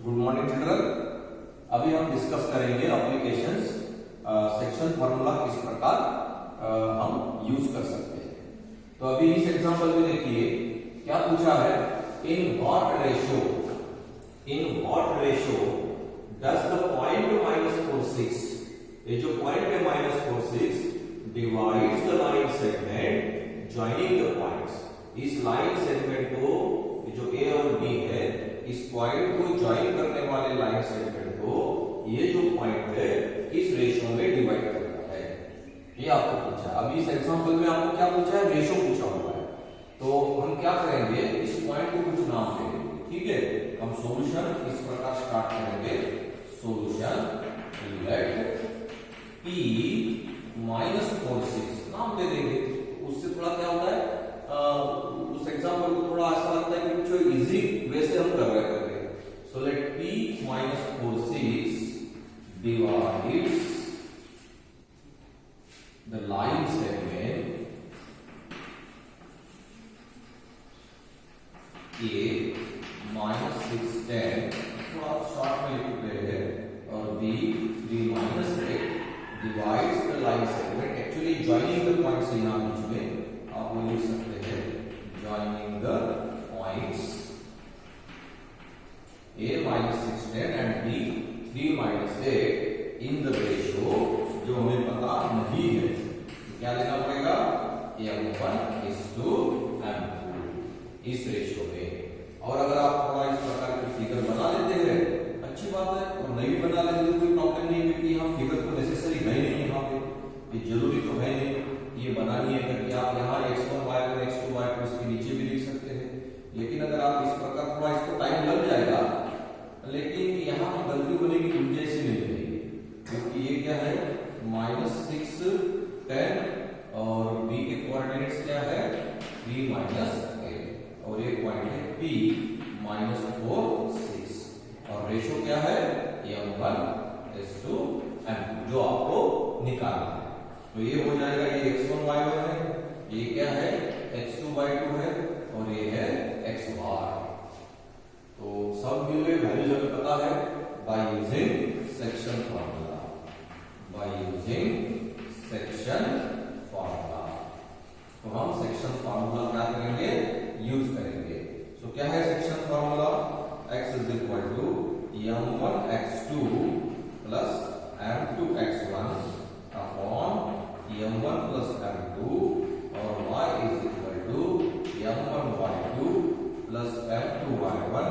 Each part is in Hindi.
Good morning children. अभी हम डिस्कस करेंगे एप्लीकेशंस, सेक्शन फार्मूला किस प्रकार हम यूज कर सकते हैं। तो अभी इस एग्जांपल में देखिए क्या पूछा है, in what ratio does the point -46, ये जो पॉइंट है -46 divides the line segment joining the points. इस लाइन सेगमेंट को जो ए और बी है, इस पॉइंट को ज्वाइन करने वाले लाइन सेगमेंट को ये जो पॉइंट है इस रेशियो में डिवाइड करना है, ये आपको पूछा। अभी इस एग्जांपल में आपको क्या पूछा है, रेशियो पूछा हुआ है। तो हम क्या करेंगे, इस पॉइंट को कुछ नाम देंगे, ठीक है। हम सॉल्यूशन इस प्रकार स्टार्ट करेंगे, सॉल्यूशन लेट p -46 नाम दे देंगे। उससे थोड़ा क्या होता है, उस एग्जांपल को थोड़ा ऐसा लगता है कि कुछ इजी वे से हम कर रहे हैं। So let p -46 divides the line segment a -610, थोड़ा शॉर्ट में लिखते हैं, और b -8 divides the line segment। Actually joining the points यहाँ बीच में आप वो लिख सकते हैं, joining the points a -610 and b 3 -8 in the ratio जो हमें पता नहीं है। तो क्या लेना पड़ेगा, m1:m2 इस रेशियो में। और अगर आप थोड़ा इस प्रकार की फिगर बना लेते हैं अच्छी बात है, और नहीं भी बना लेते तो कोई प्रॉब्लम नहीं है, क्योंकि यहाँ फिगर तो नेसेसरी है नहीं, यहाँ पे ये जरूरी तो है नहीं ये बनानी है करके। आप यहाँ x1 y1 x2 y2 इसके नीचे भी लिख सकते हैं। लेकिन अगर आप इस प्रकार थोड़ा इसको टाइम लग जाएगा, लेकिन यहाँ पे गलती होने की गुंजाइश नहीं रहेगी, क्योंकि ये क्या है -610 और b के कोऑर्डिनेट्स क्या है 3 -8, और एक पॉइंट है p -46, और रेशियो क्या है m1:m2 जो आपको निकालना है। तो ये हो जाएगा, ये x1 y1 है, ये क्या है x2 y2 है, और ये है x बार। तो सब मिले वैल्यूज हमें पता है बाय यूजिंग सेक्शन फार्मूला, तो हम सेक्शन फार्मूला क्या करेंगे, यूज करेंगे। सो क्या है section formula, x = m1x2 plus m2x1 upon m1 plus m2, और y = m1y2 plus m2y1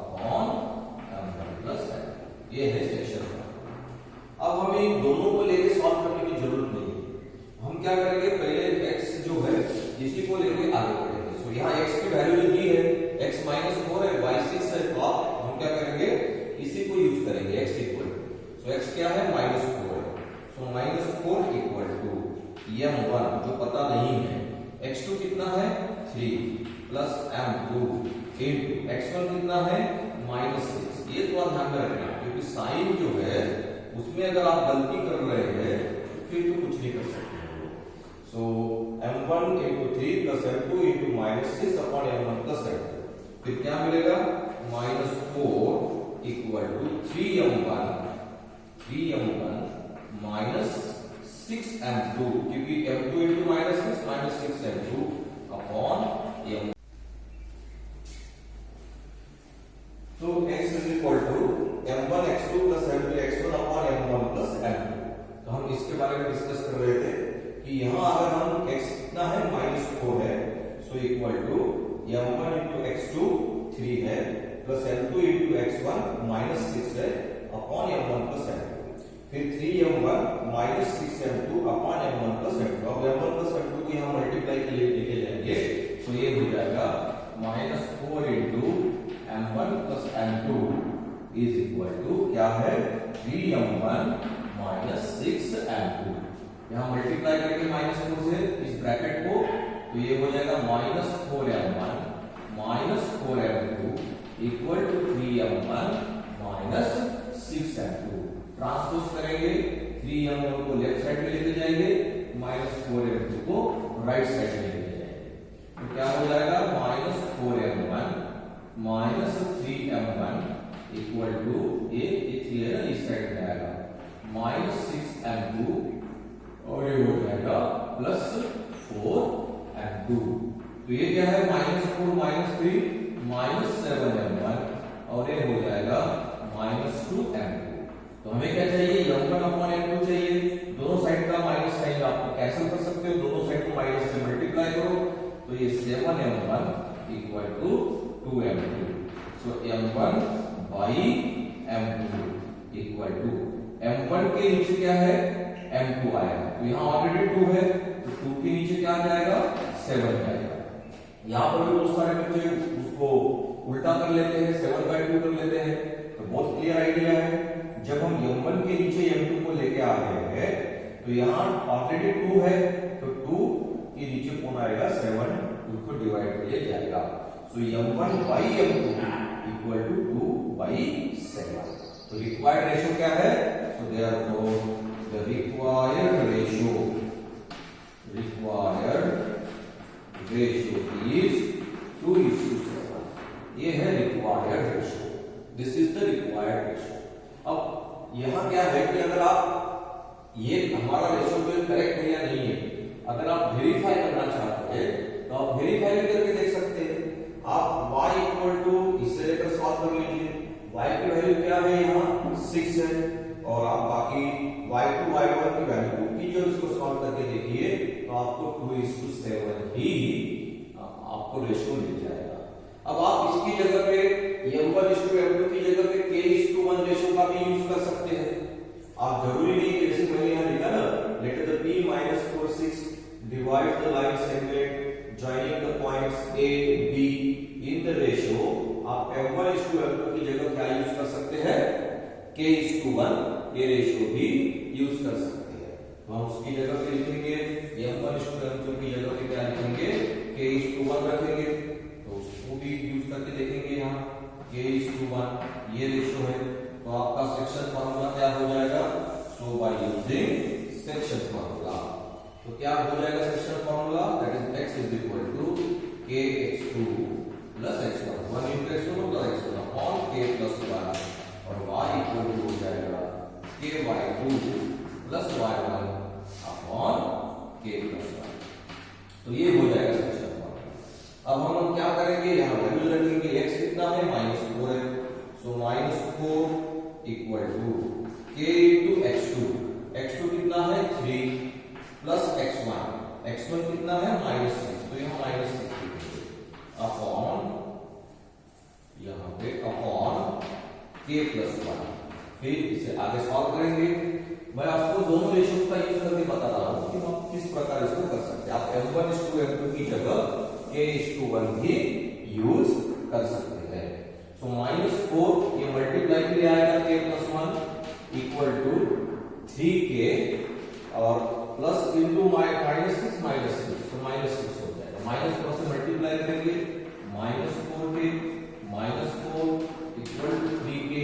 upon m1 plus m2। ये है सेक्शन। अब हमें दोनों को लेके सॉल्व करने की जरूरत नहीं है। हम क्या करेंगे, पहले x जो है इसी को लेके आगे बढ़ेंगे। सो यहाँ x की वैल्यू जो दी है x -4 है, y 6 है, तो हम क्या करेंगे, इसी को यूज करेंगे। x equal to, so x क्या है -4 है, सो -4 इक्वल टू m1 जो पता नहीं है, x2 कितना है 3 प्लस m2 इनटू x1 कितना है -6। ये थोड़ा ध्यान में रखना, क्योंकि साइन जो है उसमें अगर आप गलती कर रहे हैं तो फिर तो कुछ नहीं कर सकते। सो m1 × 3 plus m2 × -6 upon m1 plus m2, फिर क्या मिलेगा -4 इक्वल टू 3m1 -6m2, क्योंकि m2 × -6 अपॉन m। तो x = m1x2 plus m2x1 upon m1 plus m2। तो हम इसके बारे में डिस्कस कर रहे थे कि यहाँ अगर हम x कितना है -4 है, so equal to m1 × x2 3 है प्लस m2 × x1 -6 है अपॉन m1 plus m2, फिर 3m1 -6m2 upon m1 plus m2। अब m1 plus m2 को यहाँ मल्टीप्लाई के लिए लेके जाएंगे, तो ये हो जाएगा -4 × m1 plus m2 is equal to क्या है 3m1 -6m2। यहाँ मल्टीप्लाई करके -4 से इस ब्रैकेट को, तो ये हो जाएगा -4m1 -4m2 equal to 3m1 -6m2। Transpose करेंगे, 3m1 को लेफ्ट साइड में लेके जाएंगे, -4m2 को राइट साइड में लेके जाएंगे, तो क्या हो जाएगा -4m1 -3m1 इक्वल टू ये 3 है ना, इस साइड में आएगा -6m2 और ये हो जाएगा +4m2। तो ये क्या है, -4 -3 -7m1 और ये हो जाएगा -2m2। तो हमें क्या चाहिए, m1/m2 चाहिए। दोनों साइड का माइनस साइन आप कैंसिल कर सकते हो, दोनों साइड को माइनस से मल्टीप्लाई करो तो ये 7m1 equal to 2m2। So m1/m2 equal to m1 के नीचे क्या है, m2 आएगा, तो यहाँ ऑलरेडी 2 है तो 2 के नीचे क्या आ जाएगा, 7 जाएगा। यहाँ पर भी बहुत सारे बच्चे उसको उल्टा कर लेते हैं, 7/2 कर लेते हैं। तो बहुत क्लियर आइडिया है, जब हम m1 के नीचे m2 को लेके आ रहे हैं तो यहाँ ऑलरेडी 2 है तो 2 के नीचे कौन आएगा, 7, उसको डिवाइड कर लिया जाएगा। सो m1/m2 इक्वल टू 2/7। तो रिक्वायर्ड रेशियो क्या है, सो therefore the required ratio is 2:7। ये है required ratio, this is the required ratio. अब यहाँ क्या है कि अगर आप ये हमारा रेशियो तो करेक्ट है या नहीं है, अगर आप वेरीफाई करना चाहते हैं तो आप वेरीफाई भी करके देख सकते हैं। आप y इक्वल टू इससे लेकर सॉल्व कर लीजिए, y की वैल्यू क्या है, यहाँ 6 है और आप बाकी y2 y1 की वैल्यू की जो इसको सॉल्व करके देखिए तो आपको 2:7 ही आपको रेशियो मिल जाएगा। अब आप इसकी जगह पे m1:m2 की जगह पे k:1 रेशियो का भी यूज कर सकते हैं। आप जरूरी नहीं कि जैसे मैंने यहाँ लिखा ना, let the p -4 6 divide the line segment joining the points a b in the ratio, आप m1:m2 की जगह क्या यूज कर सकते हैं, k:1 ये रेशियो भी यूज कर सकते हैं। तो हम उसकी जगह पे लिखेंगे m1:m2 की जगह पे क्या लिखेंगे, k:1 रखेंगे, तो उसको भी यूज करके देखेंगे। यहाँ k:1 ये रेशियो है तो आपका सेक्शन फार्मूला क्या हो जाएगा, so by using section formula, तो क्या हो जाएगा section formula, that is x is equal to kx2 plus x1 1 into x2 plus x1 upon k plus 1 और y इक्वल टू हो जाएगा ky2 plus y1 upon k plus 1। तो ये हो जाएगा सेक्शन फार्मूला। अब हम क्या करेंगे, यहाँ वैल्यू रखेंगे, x कितना है, -4 है, so -4 equal to k into x2 कितना है 3 प्लस x1 कितना है -6, तो यहाँ -6 लिखेंगे अपॉन यहाँ पे अपॉन k प्लस 1। फिर इसे आगे सॉल्व करेंगे। मैं आपको दोनों रेशियो का यूज करके बता रहा हूँ कि आप किस प्रकार इसको कर सकते हैं। आप m1:m2 की जगह k:1 भी यूज कर सकते हैं। सो -4 ये मल्टीप्लाई के लिए आएगा k plus 1 equal to 3k और प्लस इंटू -6 तो -6 हो जाएगा, -4 से मल्टीप्लाई करेंगे -4k -4 इक्वल टू 3k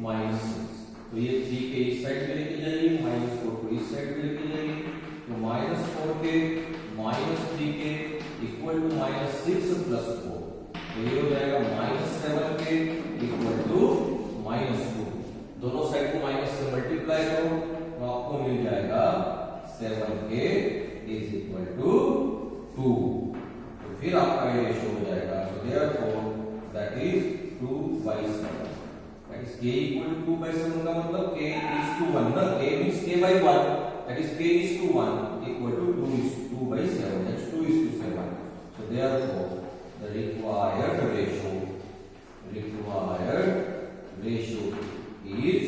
-6, तो ये 3k इस साइड में लेके जाइए, -4 को इस साइड में लेके जाइए, तो -4k -3k equal to -6 plus 4, तो ये हो जाएगा -7k इक्वल टू -2। दोनों साइड को माइनस से मल्टीप्लाई करो तो आपको मिल जाएगा 7k इज इक्वल टू 2। तो फिर आपका ये रेशियो हो जाएगा, so therefore that is 2/7, that is k equal to 2/7 का मतलब k is to 1 ना, k means k/1, that is k is to 1 equal to 2 is 2/7, that's 2 is to 7। so therefore the required ratio is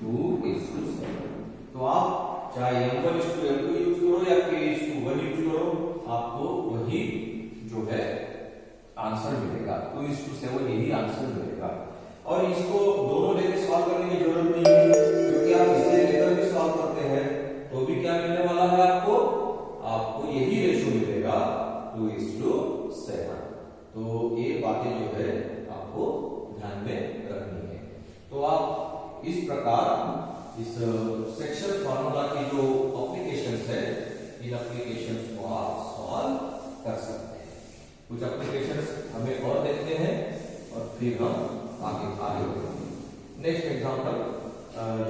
2:7। तो आप चाहे m1:m2 यूज करो या k:1 यूज करो, आपको वही जो है आंसर मिलेगा, 2:7 यही आंसर मिलेगा। और इसको दोनों लेकर सॉल्व करने की जरूरत नहीं है, क्योंकि आप इसे लेकर भी सॉल्व करते हैं तो भी क्या मिलने वाला है, आपको यही रेशियो मिलेगा 2:7। तो ये बातें जो है आपको ध्यान में रखनी है। तो आप इस प्रकार इस सेक्शन फार्मूला की जो एप्लीकेशंस है, इन एप्लीकेशंस को आप सॉल्व कर सकते हैं। कुछ एप्लीकेशंस हमें और देखते हैं और फिर हम आगे बढ़ेंगे। नेक्स्ट एग्जांपल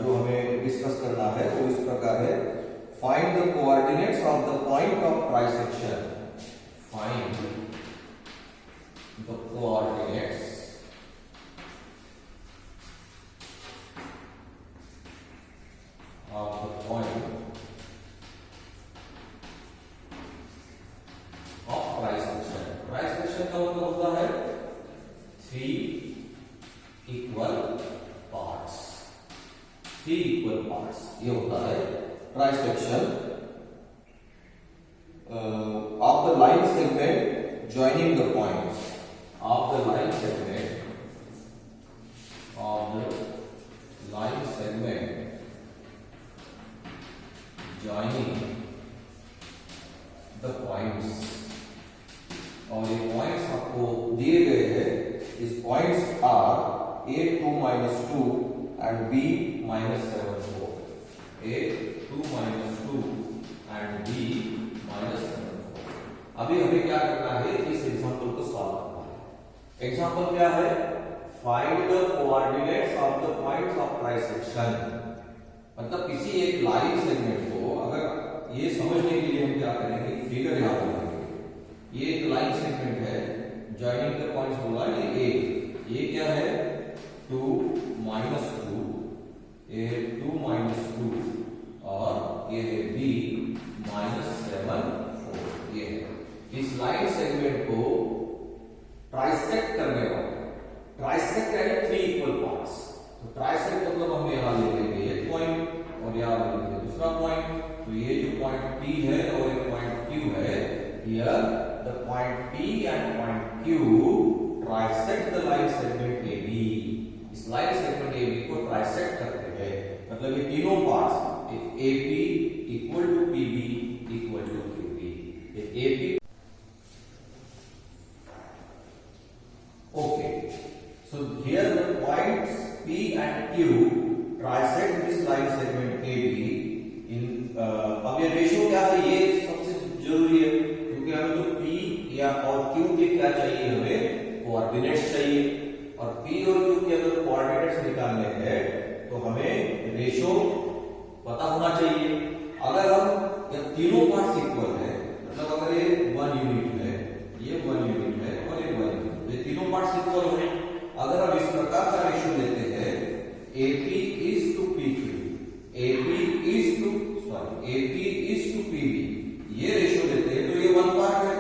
जो हमें डिस्कस करना है वो इस प्रकार है, find the coordinates of the point of trisection. Find the coordinates of the point of trisection। trisection का मतलब होता है 3 equal parts। 3 equal parts ये होता है trisection of the line segment joining the points of the line segment joining the points। और ये पॉइंट्स आपको दिए गए हैं, इस points are a2 minus 2 and b minus 7 4। a2 minus 2 and b minus 7 4। अभी हमें क्या करना है, इस एग्जांपल को सॉल्व करना है। एग्जांपल क्या है, find the coordinates of the points of trisection. मतलब किसी एक लाइन सेगमेंट को, अगर ये समझने के लिए हम क्या करेंगे, फिगर यहां बनाएंगे। ये एक लाइन सेगमेंट है, जॉइनिंग द पॉइंट्स बोला ये क्या है 2 minus 2, ये 2 minus 2 और ये है b minus 7 4। ये है इस लाइन सेगमेंट को ट्राइसेक्ट करने वाला। ट्राइसेक्ट यानी 3 इक्वल पार्ट्स। तो ट्राइसेक्ट मतलब हम यहां ले लेंगे एक पॉइंट और यहां ले लेंगे दूसरा पॉइंट। तो ये जो पॉइंट P है और एक पॉइंट Q है, here the point P and point Q trisect the line segment AB। इस लाइन सेगमेंट AB को ट्राइसेक्ट करते हैं, मतलब ये तीनों parts AP equal to PB equal to QB। AP okay, so here the points P and Q trisect this line segment AB in अब ये रेशियो क्या है, ये सबसे जरूरी है, क्योंकि हमें तो P या और Q के क्या चाहिए, हमें कोऑर्डिनेट्स चाहिए। और P और Q के अगर कोऑर्डिनेट्स निकालने हैं तो हमें रेशियो पता होना चाहिए। अगर हम ये तीनों पार्ट्स इक्वल है, मतलब अगर ये 1 यूनिट है, ये 1 यूनिट है और ये 1 यूनिट, ये तीनों पार्ट्स इक्वल है। अगर हम इस प्रकार का रेशियो लेते हैं AP is to PQ, AP is to PB, ये रेशियो लेते हैं तो ये 1 पार्ट है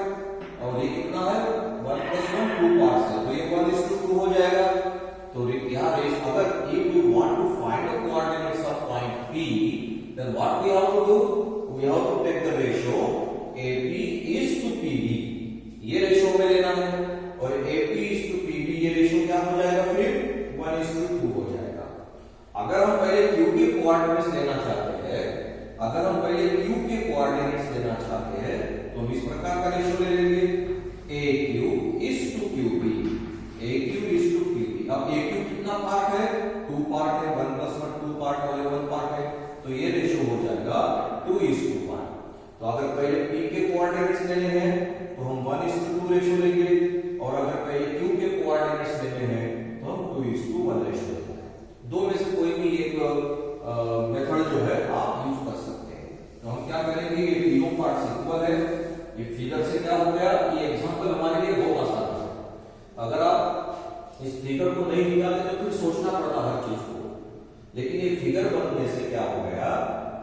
और ये कितना है 1 plus 1 2 पार्ट्स है, तो ये 1:2 हो जाएगा। तो यहाँ रेशियो, अगर if we want to find the coordinates of point P, then what we have to do, we have to take the ratio AP is to PB, ये रेशियो में लेना है। और AP is to PB ये रेशियो क्या हो जाएगा, फिर 1:2 हो जाएगा। अगर हम पहले Q के कोऑर्डिनेट्स लेना चाहते हैं, अगर हम पहले Q के कोऑर्डिनेट्स लेना चाहते हैं तो हम इस प्रकार का रेशियो ले लेंगे AQ is to QB, AQ is to QB। अब AQ कितना पार्ट है, 2 पार्ट है, 1 plus 1 2 पार्ट और 1 पार्ट है, तो ये रेशियो हो जाएगा 2:1। तो अगर पहले P के कोऑर्डिनेट्स लेने हैं तो हम 1:2 रेशियो लेंगे, और अगर पहले Q के कोऑर्डिनेट्स लेने हैं तो हम 2:1 रेशियो लेंगे। दो में से कोई भी एक मेथड जो है आप यूज कर सकते हैं। तो हम क्या करेंगे, ये तीनों पार्ट्स इक्वल है। ये फिगर से क्या हो गया, ये एग्जांपल हमारे लिए बहुत आसान है। अगर आप इस फिगर को नहीं निकालते तो फिर सोचना पड़ता हर चीज को, लेकिन ये फिगर बनने से क्या हो गया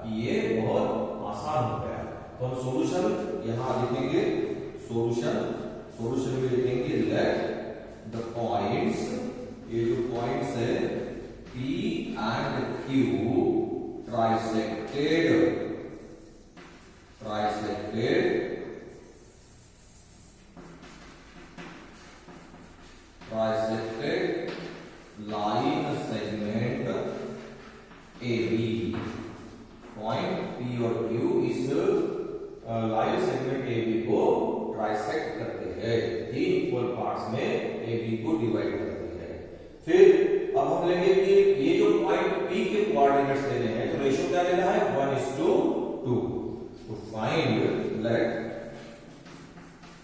कि ये बहुत आसान हो गया। तो हम सॉल्यूशन यहां लिखेंगे, सॉल्यूशन में लिखेंगे लेट द पॉइंट्स, ये जो पॉइंट्स है P and Q trisected line segment AB। Point P और Q इस लाइन सेगमेंट AB को ट्राइसेक्ट करते हैं, 3 इक्वल पार्ट्स में AB को डिवाइड करते हैं। फिर अब हम लेंगे कि ये जो पॉइंट P के कोऑर्डिनेट्स लेने हैं तो रेशियो क्या लेना है 1:2। तो फाइंड लेट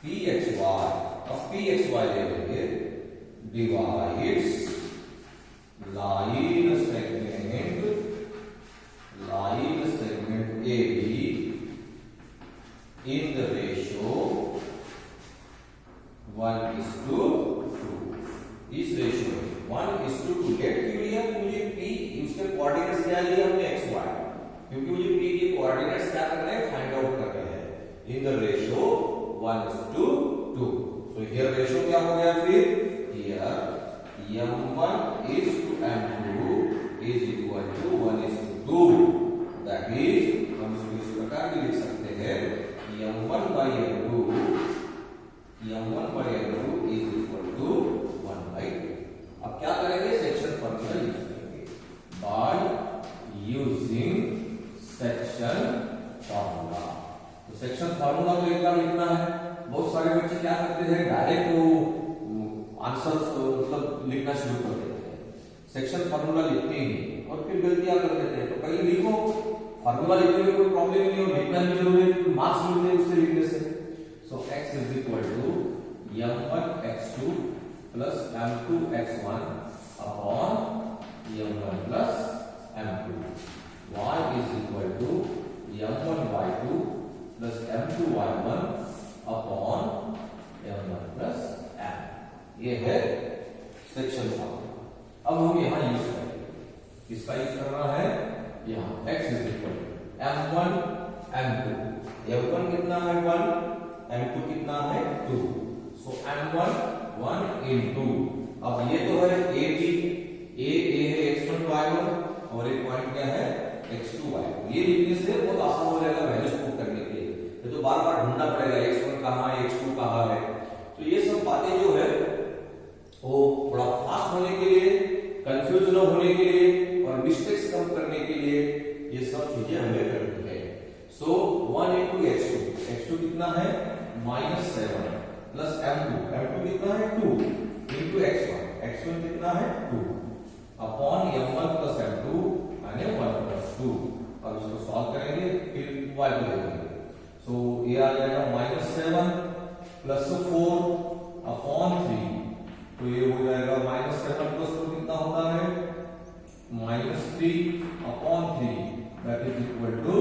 PXY, अब PXY ले लेंगे divides line segment AB in the ratio 1:2। इस रेशियो में 1:2 लेट क्यों लिया? मुझे P उसके कोऑर्डिनेट्स क्या लिए हमने x y, क्योंकि मुझे P के कोऑर्डिनेट्स क्या करने हैं, फाइंड आउट करने हैं in the ratio 1:2। So here ratio क्या हो गया फिर? Here m1 is to m2 is equal to 1:2। That is हम इसको इस प्रकार भी लिख सकते हैं m1 by m2 is equal to 1/2। अब क्या करेंगे? सेक्शन फॉर्मूला यूज करेंगे। बाय यूजिंग सेक्शन फॉर्मूला, तो सेक्शन फॉर्मूला को एक बार लिखना है। बहुत सारे बच्चे क्या करते हैं, डायरेक्ट वो आंसर मतलब लिखना शुरू कर देते हैं, सेक्शन फॉर्मूला लिखते ही और फिर गलतियां कर देते हैं। तो पहले लिखो, फॉर्मूला लिखने में कोई प्रॉब्लम नहीं है, लिखना भी जरूरी है, मार्क्स मिलते हैं उससे लिखने से। So x is equal to m1 x2 plus m2 x1 upon m1 plus m2। y is equal to m1 y2 plus m2 y1 upon m1 plus m। ये है सेक्शन फॉर्मूला। अब हम यहां यूज करेंगे, किसका यूज करना है? यहां x is equal to m1 m2, m1 कितना है 1, m2 कितना है 2। सो m1 1 into, अब ये तो है a b, a है x1 y1 और एक पॉइंट क्या है x2 y2। ये लिखने से बहुत आसान हो जाएगा वैल्यूज पुट करने के लिए, ये तो बार बार ढूंढना पड़ेगा x1 कहां है x2 कहां है। तो ये सब बातें जो है वो थोड़ा फास्ट होने के लिए, कंफ्यूज न होने के लिए और मिस्टेक्स कम करने के लिए ये सब चीजें हमें करनी है। सो 1 into x2 कितना है -7 प्लस m2 कितना है 2 into x1 कितना है 2 अपॉन m1 प्लस m2 यानी 1 प्लस 2। अब इसको सॉल्व करेंगे फिर y को लेंगे। सो ये आ जाएगा -7 प्लस 4 अपॉन 3, तो ये हो जाएगा -7 प्लस 4 कितना होता है -3 upon 3 that is equal to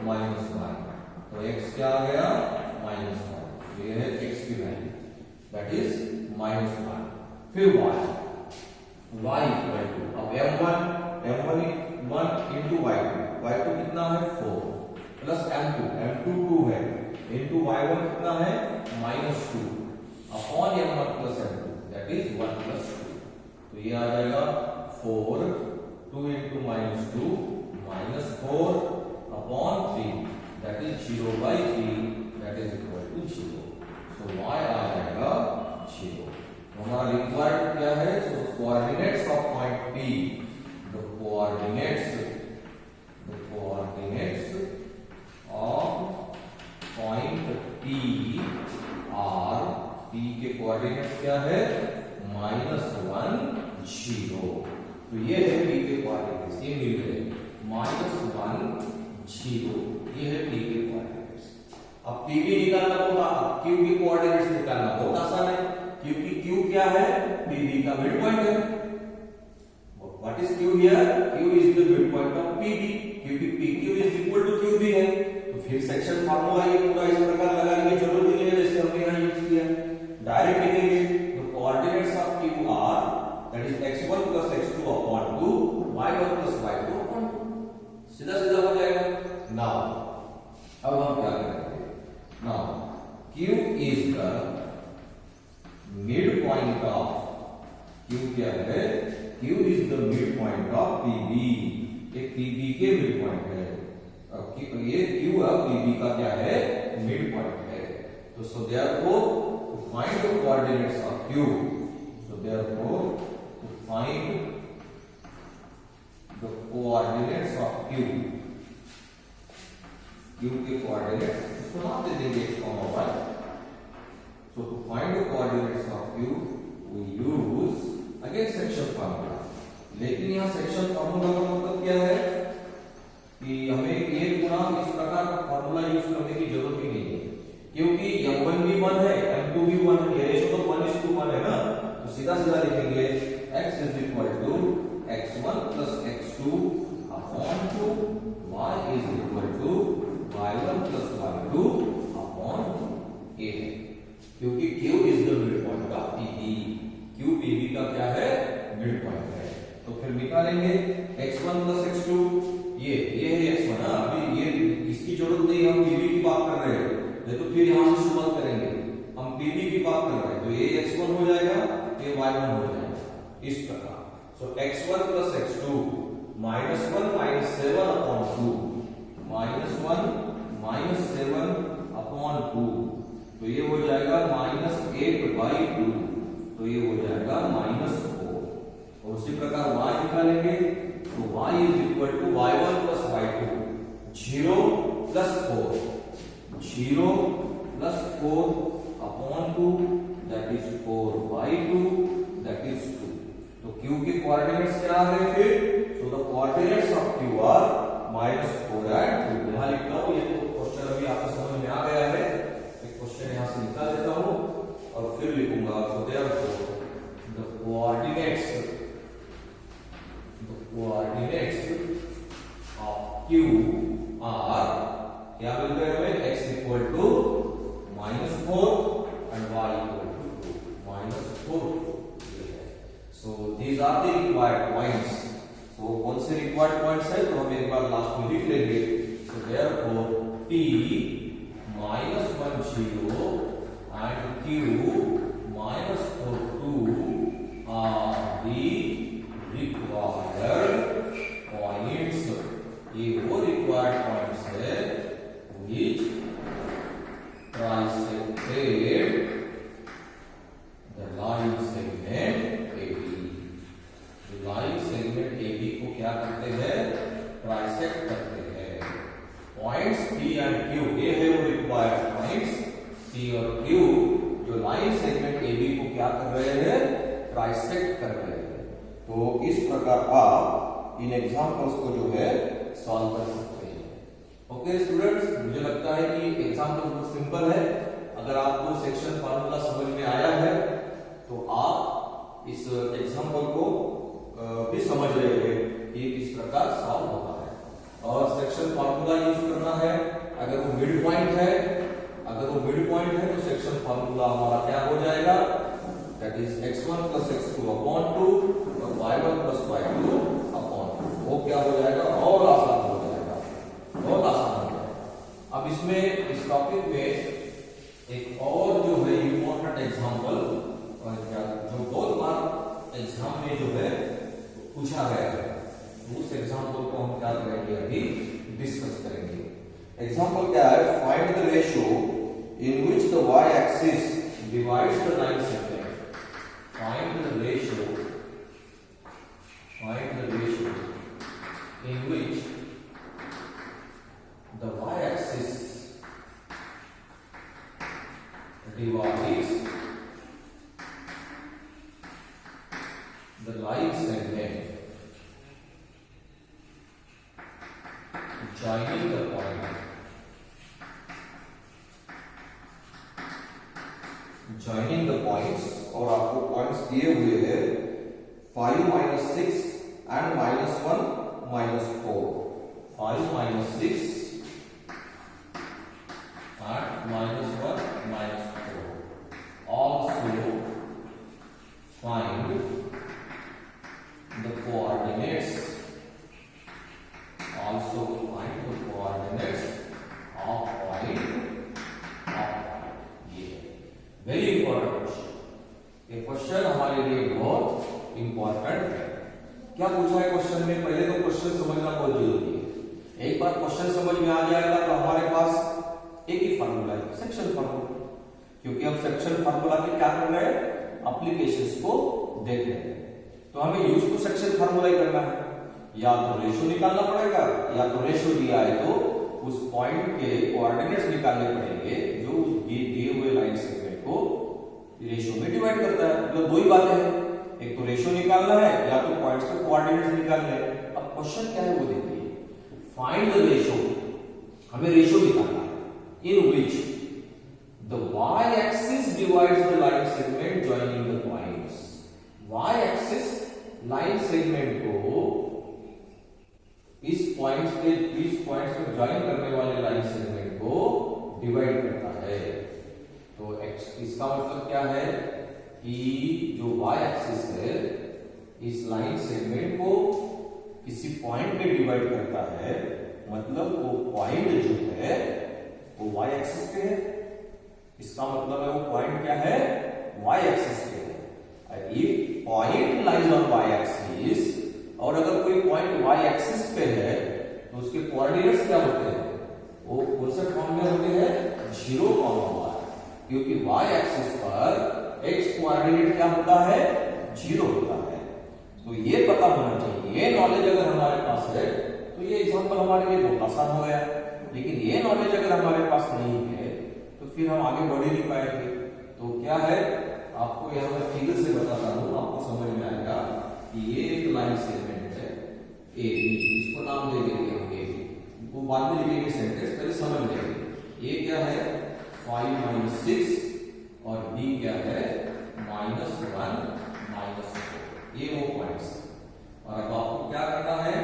-1। तो x क्या आ गया -1, ये है x की वैल्यू दैट इज -1। फिर y इक्वल टू, अब m1 1 into y2 कितना है 4 प्लस m2 2 है into y1 कितना है -2 upon m1 plus m2 that is 1 plus 2। तो ये आ जाएगा 4 2 into -2 -4 upon 3 that is 0/3 that is equal to 0। So y आ जाएगा 0। हमारा रिक्वायर्ड क्या है? So coordinates of point P, the coordinates of point P are, P के कोऑर्डिनेट्स क्या है -1 0। तो ये है P के कोऑर्डिनेट्स, ये मिल गए -1 0, ये है P के कोऑर्डिनेट्स। अब P भी निकालना होगा, Q के कोऑर्डिनेट्स निकालना बहुत आसान है, क्योंकि Q क्या है PB का मिड पॉइंट है। What is Q here? Q is the mid point of PB, क्योंकि PQ is equal to QB है। तो फिर सेक्शन फार्मूला ये पूरा इस प्रकार लगाने की जरूरत नहीं है जैसे हमने यहां यूज किया, डायरेक्ट लिखेंगे। तो coordinates of Q are that is x1 plus x2 upon 2 y1 plus y2 upon 2, सीधा सीधा हो जाएगा। नाउ अब हम क्या करेंगे? Now Q is the mid point of, Q क्या है? Q is the mid point of PB, एक PB के मिड पॉइंट है। अब ये Q अब PB का क्या है मिड पॉइंट है। तो so therefore to find the coordinates of Q, so therefore to find the coordinates of Q के कोऑर्डिनेट्स इसको नाम दे देंगे x, y। So to find the coordinates of Q, we use again section formula। लेकिन यहाँ सेक्शन फॉर्मूला का मतलब क्या है कि हमें एक गुना इस प्रकार का फॉर्मूला यूज करने की जरूरत ही नहीं है, क्योंकि m1 भी 1 है m2 भी 1 है, ये रेशियो तो 1:1 है ना। तो सीधा सीधा लिखेंगे x is equal to x1 plus x2 upon 2, y is equal to y1 plus y2 upon a है, क्योंकि q is the mid point of PB। q PB का क्या है? मिड पॉइंट है। तो फिर निकालेंगे x1 प्लस x2, ये है x1। अभी ये इसकी जरूरत नहीं, हम PB की बात कर रहे हैं, नहीं तो फिर यहां से शुरुआत करेंगे। हम PB की बात कर रहे हैं, तो ये x1 हो जाएगा, ये y1 हो जाएगा, इस प्रकार। सो x1 plus x2 -1 - 7 upon 2, -1 - 7 upon 2, तो ये हो जाएगा -8/2, तो ये हो जाएगा -4। और उसी प्रकार y निकालेंगे, तो y is equal to y1 plus y2, 0 plus 4, 0 plus 4 upon 2, that is 4/2, that is 2। तो q के कोऑर्डिनेट्स क्या आ गए फिर? So the coordinates of q are -4 and 2। यहां लिखता हूं, ये तो क्वेश्चन अभी आपको समझ में आ गया है। एक क्वेश्चन यहां से निकाल देता हूं और फिर लिखूंगा। So therefore the coordinates of q are, क्या मिल रहे हैं हमें? x equal to -4 and y equal to 2, -4। So these are the required points। So कौन से required points है? तो हम एक बार लास्ट में लिख लेंगे। So therefore P -1 0 and Q -4 2 are the required points। ये वो required points है which trisected the line segment AB। जो line segment AB को क्या करते हैं? ट्राइसेक्ट करते हैं। पॉइंट्स P and Q, ये है वो रिक्वायर्ड पॉइंट्स P और Q, जो लाइन सेगमेंट AB को क्या कर रहे हैं? ट्राइसेक्ट कर रहे हैं। तो इस प्रकार आप इन एग्जांपल्स को जो है सॉल्व कर सकते हैं। ओके स्टूडेंट्स, मुझे लगता है कि एग्जांपल बहुत सिंपल है। अगर आपको सेक्शन फार्मूला समझ में आया है तो आप इस एग्जांपल को भी समझ रहे हैं कि किस प्रकार सॉल्व होता है। और सेक्शन फार्मूला यूज करना है। अगर वो मिड पॉइंट है, तो सेक्शन फार्मूला हमारा क्या हो जाएगा? That is x1 plus x2 upon 2 और y1 प्लस y2 अपॉन 2। वो क्या हो जाएगा? और आसान हो जाएगा, बहुत आसान हो जाएगा। अब इसमें इस टॉपिक में एक और जो है इम्पोर्टेंट एग्जांपल, जो बहुत बार एग्जाम में जो है पूछा गया है, उस एग्जांपल को हम क्या करेंगे? अभी डिस्कस करेंगे। एग्जांपल क्या है? Find the ratio in which the y axis divides the line segment. Find the ratio in which the y-axis divides the line segment joining the point points। और आपको पॉइंट्स दिए हुए हैं 5 - 6 and -1 - 4। 5 - 6 and -1 - 4। Also find the coordinates of point of ये वेरी इंपॉर्टेंट क्वेश्चन। ये क्वेश्चन हमारे लिए बहुत इंपॉर्टेंट है। क्या पूछा है क्वेश्चन में? पहले तो क्वेश्चन समझना बहुत जरूरी है। एक बार क्वेश्चन समझ में आ जाएगा तो हमारे पास एक ही फार्मूला है, सेक्शन फार्मूला। क्योंकि हम सेक्शन फार्मूला के क्या कर रहे हैं? एप्लीकेशंस को देख रहे हैं। तो हमें यूज टू सेक्शन फार्मूला ही करना है। या तो रेशियो निकालना पड़ेगा, या तो रेशियो दिया है तो उस पॉइंट के कोऑर्डिनेट्स निकालने पड़ेंगे जो उस दिए हुए लाइन सेगमेंट को रेशियो में डिवाइड करता है। मतलब दो ही बातें हैं, एक तो रेशियो निकालना है या तो पॉइंट्स के कोऑर्डिनेट्स निकालने हैं। अब क्वेश्चन क्या है वो देखिए। फाइंड द रेशियो, हमें रेशियो निकालना है in which the y axis divides the line segment joining the points. Line segment को इस पॉइंट्स में ज्वाइन करने वाले लाइन सेगमेंट को डिवाइड करता है। तो इसका मतलब क्या है कि जो y एक्सिस है इस लाइन सेगमेंट को किसी पॉइंट में डिवाइड करता है, मतलब वो पॉइंट जो है वो y एक्सिस पे है। इसका मतलब है वो पॉइंट क्या है, y एक्सिस पे है। If point lies on y axis, और अगर कोई पॉइंट y एक्सिस पे है तो उसके कोऑर्डिनेट्स क्या होते हैं, वो कौन से फॉर्म में होते हैं, 0, 1, क्योंकि y एक्सिस पर x कोऑर्डिनेट क्या होता है, 0 होता है। तो ये पता होना चाहिए, ये नॉलेज अगर हमारे पास है तो ये एग्जांपल हमारे लिए बहुत आसान हो गया। लेकिन ये नॉलेज अगर हमारे पास नहीं है तो फिर हम आगे बढ़ ही नहीं पाएंगे। तो क्या है, आपको यहाँ मैं फिगर से बताता हूँ, आपको समझ में आएगा कि ये एक लाइन सेगमेंट है ए बी, इसको नाम दे देंगे हम ए बी, वो बाद में लिखेंगे सेंटेंस, पहले समझ लेंगे। ये क्या है 5 - 6 और बी क्या है -1 -4, ये वो पॉइंट्स। और अब आपको क्या करना है,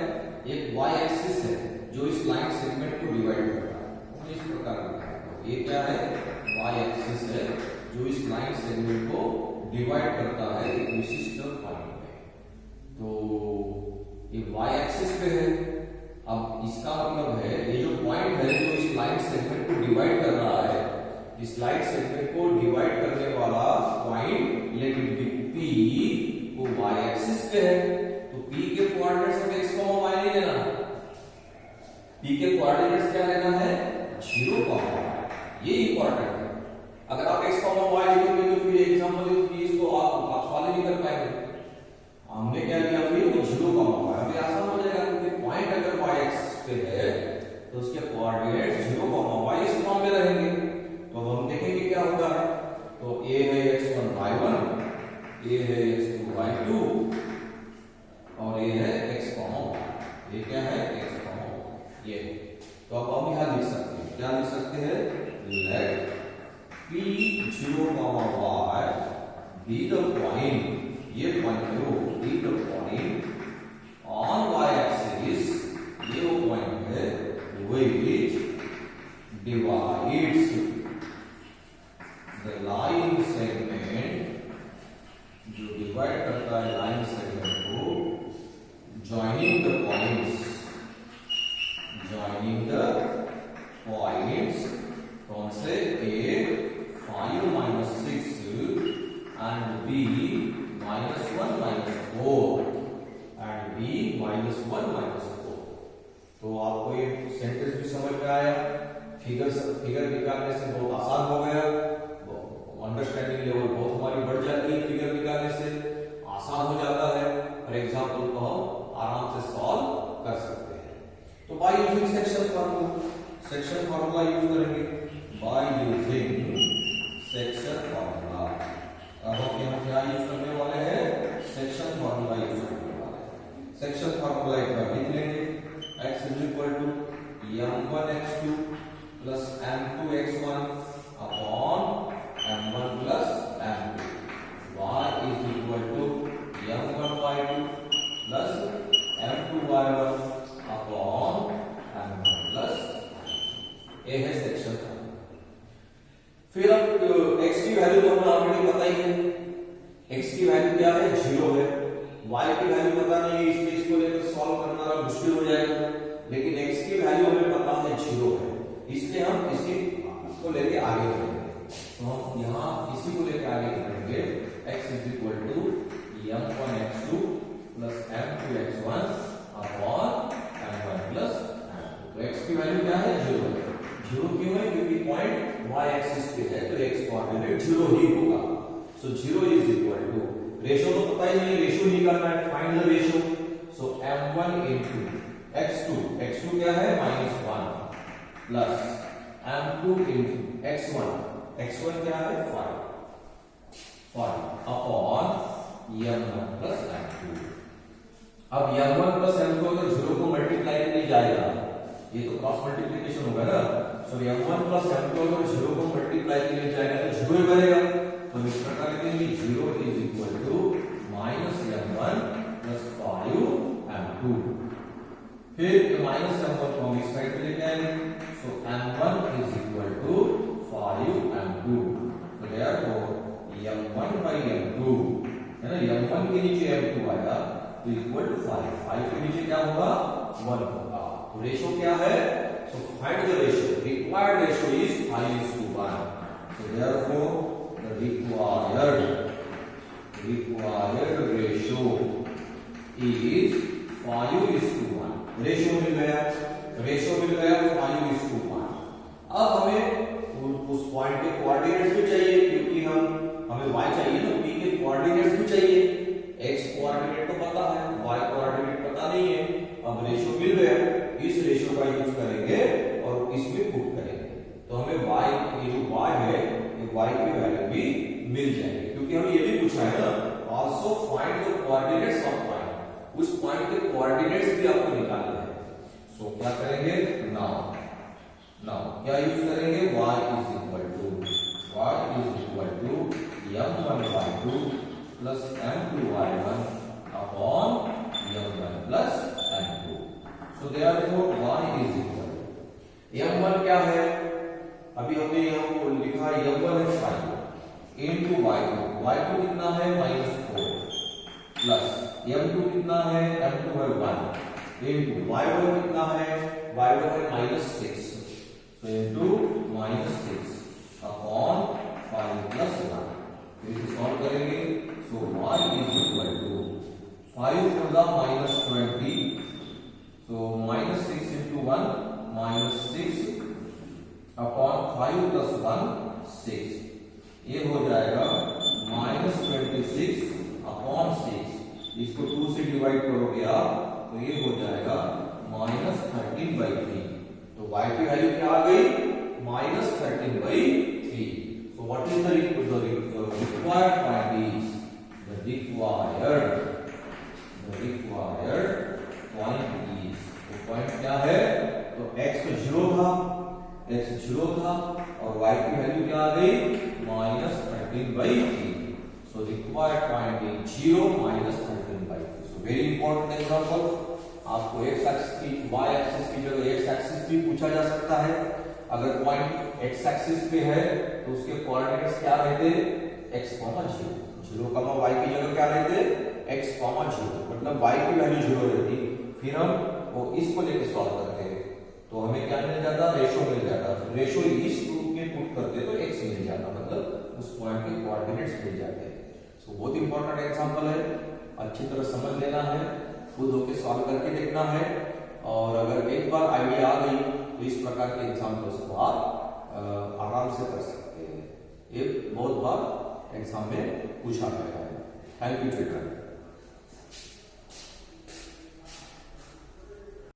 एक y एक्सिस है जो इस लाइन सेगमेंट को डिवाइड कर रहा है, इस प्रकार का ये क्या है, y एक्सिस है जो इस लाइन सेगमेंट को डिवाइड करता है एक विशिष्ट पॉइंट में। तो ये y एक्सिस पे है। अब इसका मतलब है ये जो पॉइंट है जो इस लाइन सेगमेंट को डिवाइड कर रहा है, इस लाइन सेगमेंट को डिवाइड करने वाला point let it be P, वो y एक्सिस पे है। तो P के कोऑर्डिनेट्स में x, y नहीं लेना, P के कोऑर्डिनेट्स क्या लेना है, 0, y। ये इंपॉर्टेंट है। अगर आप x, y लिखोगे तो फिर एग्जांपल इसको आप सॉल्व नहीं कर पाएंगे। हमने क्या किया, फिर वो 0, y, अभी आसान हो जाएगा क्योंकि पॉइंट अगर y एक्सिस पे है तो उसके कोऑर्डिनेट्स 0, y इस फॉर्म में रहेंगे। तो हम देखेंगे क्या होगा। तो a है x1 y1, a है x2 y2 और ये है x, y। ये क्या है x, y। ये तो अब हम यहां लिख सकते हैं, क्या लिख सकते हैं, let p 0, y be the point, ये पॉइंट है वो be the point on y axis, ये वो पॉइंट है which divides the line segment, जो डिवाइड करता है लाइन सेगमेंट को, joining the points कौन से, A 5 - 6 and B -1 - 4 and B -1 - 4। तो आपको ये सेंटेंस भी समझ में आया, फिगर निकालने से बहुत आसान हो गया, अंडरस्टैंडिंग लेवल बहुत हमारी बढ़ जाती है, फिगर निकालने से आसान हो जाता है और एग्जांपल को हम आराम से सॉल्व कर सकते हैं। तो bye using section formula use करेंगे, बाय यूजिंग सेक्शन फार्मूला। अब हम क्या यूज करने वाले हैं, सेक्शन फार्मूला यूज करने वाले हैं। सेक्शन फार्मूला एक बार लिख लेंगे, x = m1x2 + m2x1 upon m1 + m2, y = m1y2 + m2y1 upon m1 + ये है सेक्शन। फिर अब x की वैल्यू तो हमें ऑलरेडी पता ही है, x की वैल्यू क्या है, 0 है, y की वैल्यू पता नहीं है, इसलिए इसको लेकर सॉल्व करना मुश्किल हो जाएगा। लेकिन x की वैल्यू हमें पता है 0 है, इसलिए हम इसको लेके आगे बढ़ेंगे। तो हम यहाँ इसी को लेके आगे बढ़ेंगे, x = m1x2 + m2x1 upon m1 + m2। तो x की वैल्यू क्या है, 0 है। 0 क्यों है, क्योंकि पॉइंट y एक्सिस पे है तो x कोऑर्डिनेट 0 ही होगा। सो 0 = रेशो तो पता ही नहीं, रेशो निकालना है, find the ratio. So m1 * x2 क्या है, -1 प्लस m2 * x1 क्या है, 5 अपॉन m1 + m2। अब m1 + m2 अगर 0 को मल्टीप्लाई नहीं जाएगा, ये तो क्रॉस मल्टीप्लिकेशन होगा ना। सो m1 + m2 अगर 0 को मल्टीप्लाई किया जाएगा तो 0 ही बनेगा। तो इस प्रकार लिखेंगे 0 = -m1 + फिर माइनस m1 को हम इस साइड पे लेके आएंगे, सो m1 is equal to 5m2। तो देयरफॉर m1 by m2 है ना, m1 के नीचे m2 आएगा तो इक्वल टू 5 के नीचे क्या होगा 1 होगा। तो रेशो क्या है, so find the ratio, required ratio is 5:1। so therefore the required ratio is 5:1। Ratio मिल गया 5:1। अब हमें उस पॉइंट के कोऑर्डिनेट्स भी चाहिए, क्योंकि हमें y चाहिए ना, p के कोऑर्डिनेट्स भी चाहिए। x कोऑर्डिनेट तो पता है, y कोऑर्डिनेट पता नहीं है। अब रेशो मिल गया, इस रेशो का यूज करेंगे और इसमें पुट करेंगे, तो हमें y, ये जो y है, ये y की वैल्यू भी मिल जाएगी, क्योंकि हमें ये भी पूछा है ना, also find the coordinates of point, उस पॉइंट के कोऑर्डिनेट्स भी आपको निकालना है। सो क्या करेंगे, नाउ क्या यूज करेंगे, y is equal to m1y2 plus m2y1 upon m1 plus m2। So therefore y is equal, m1 क्या है, अभी हमने यहाँ को लिखा m1 है 5 इनटू y2 कितना है -4 प्लस m2 कितना है, m2 है 1 इनटू y1 कितना है, y1 है -6, so into -6 अपॉन 5 प्लस 1। इसे सॉल्व करेंगे, so y is equal to 5 to the -20, so -6 into 1 -6 upon 5 plus 1 6, ये हो जाएगा -26 अपॉन 6। इसको 2 से डिवाइड करोगे आप तो ये हो जाएगा -13/3। तो y की वैल्यू क्या आ गई, -13/3। So what is the required point is the required point is, तो पॉइंट क्या है, तो x तो 0 था और y की वैल्यू क्या आ गई, -13/3। So required point is 0 -13/3। So very important example, आपको x एक्सिस की y एक्सिस की जगह x एक्सिस भी पूछा जा सकता है। अगर पॉइंट x एक्सिस पे है तो उसके कोऑर्डिनेट्स क्या रहते, x, 0, y की जगह क्या रहते, x, 0, मतलब y की वैल्यू 0 रहती। फिर हम वो इसको लेके सॉल्व करते हैं तो हमें क्या मिल जाता, रेशो मिल जाता। रेशो इस रूप में पुट करते तो x मिल जाता, मतलब उस पॉइंट के कोऑर्डिनेट्स मिल जाते। सो बहुत इंपॉर्टेंट एग्जांपल है, अच्छी तरह समझ लेना है, खुद होके सॉल्व करके देखना है, और अगर एक बार आइडिया आ गई तो इस प्रकार के एग्जांपल्स को आप आराम से कर सकते हैं। ये बहुत बार एग्जाम में पूछा गया है। Thank you children.